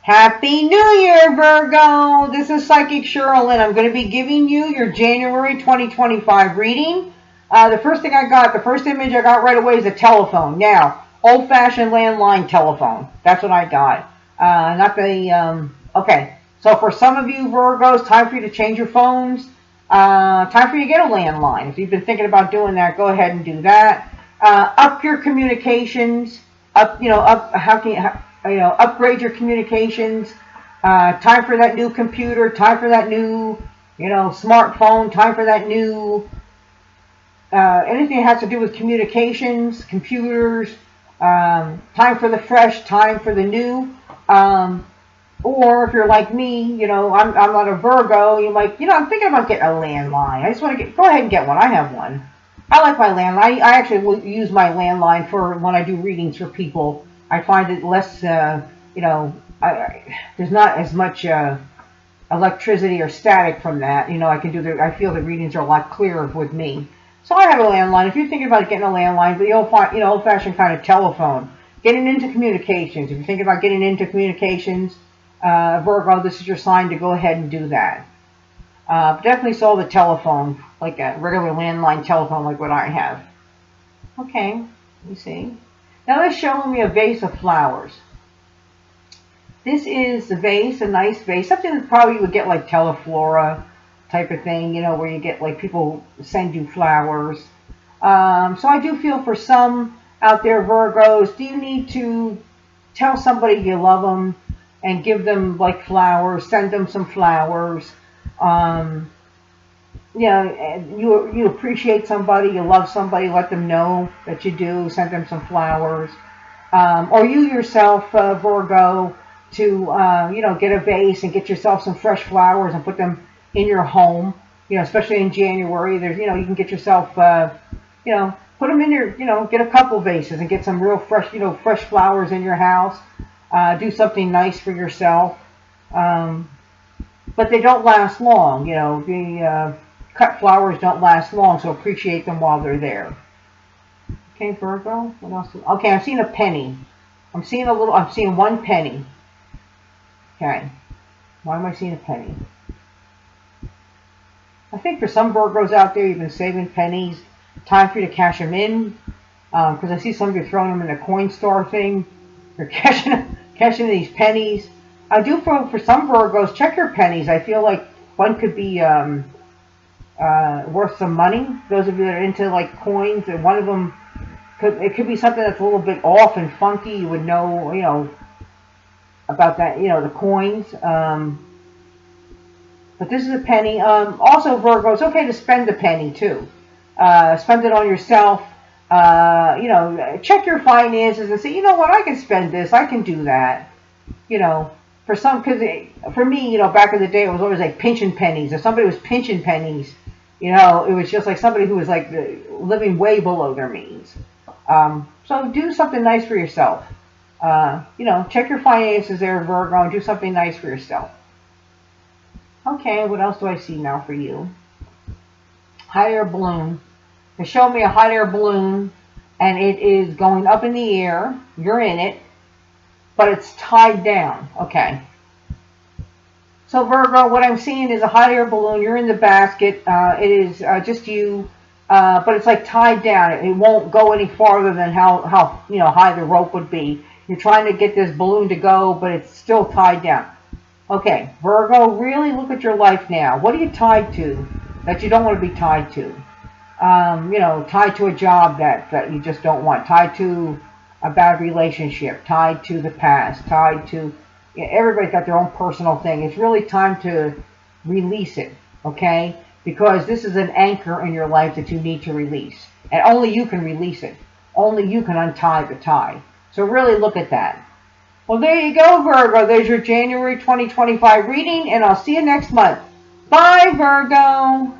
Happy New Year, Virgo! This is Psychic Cheryl Lynn. I'm going to be giving you your January 2025 reading. The first image I got right away is a telephone. Now, old-fashioned landline telephone. That's what I got. Okay. So for some of you Virgos, time for you to change your phones. Time for you to get a landline. If you've been thinking about doing that, go ahead and do that. Up your communications. Upgrade your communications. Time for that new computer. Time for that new, smartphone. Time for that new, anything that has to do with communications, computers. Time for the fresh. Time for the new. Or if you're like me, I'm not a Virgo. You're like, I'm thinking about getting a landline. I just want to go ahead and get one. I have one. I like my landline. I actually use my landline for when I do readings for people. I find it less, there's not as much electricity or static from that. I feel the readings are a lot clearer with me. So I have a landline. If you're thinking about getting a landline, but old-fashioned kind of telephone, getting into communications. If you're thinking about getting into communications, Virgo, this is your sign to go ahead and do that. Definitely saw the telephone, like a regular landline telephone like what I have. Okay, let me see. Now they're showing me a vase of flowers. This is the vase, a nice vase, something that probably you would get like Teleflora type of thing, where you get like people send you flowers. So I do feel for some out there, Virgos, do you need to tell somebody you love them and give them like flowers, send them some flowers. You appreciate somebody, you love somebody, let them know that you do, send them some flowers. Or you yourself, Virgo, to, get a vase and get yourself some fresh flowers and put them in your home, especially in January. There's, you can get yourself, put them in your, get a couple vases and get some real fresh, fresh flowers in your house. Do something nice for yourself. But they don't last long, the cut flowers don't last long, so appreciate them while they're there. Okay, Virgo, what else? Okay, I'm seeing a penny. I'm seeing one penny. Okay, why am I seeing a penny? I think for some Virgos out there, you've been saving pennies. Time for you to cash them in, because I see some of you throwing them in a coin store thing. You're cashing these pennies. I do for some Virgos, check your pennies. I feel like one could be worth some money. Those of you that are into like coins, and one of them could be something that's a little bit off and funky. You would know, about that, the coins. But this is a penny. Also, Virgo, it's okay to spend a penny too. Spend it on yourself. Check your finances and say, you know what, I can spend this. I can do that. For me, back in the day, it was always like pinching pennies. If somebody was pinching pennies, it was just like somebody who was like living way below their means. So do something nice for yourself. Check your finances there, Virgo, and do something nice for yourself. Okay, what else do I see now for you? Hot air balloon. They show me a hot air balloon, and it is going up in the air. You're in it, but it's tied down. Okay. So Virgo, what I'm seeing is a hot air balloon. You're in the basket. It is just you, but it's like tied down. It won't go any farther than how high the rope would be. You're trying to get this balloon to go, but it's still tied down. Okay, Virgo, really look at your life now. What are you tied to that you don't want to be tied to? Tied to a job that you just don't want. Tied to a bad relationship. Tied to the past. Tied to... everybody's got their own personal thing. It's really time to release it, okay? Because this is an anchor in your life that you need to release. And only you can release it. Only you can untie the tie. So really look at that. Well, there you go, Virgo. There's your January 2025 reading, and I'll see you next month. Bye, Virgo.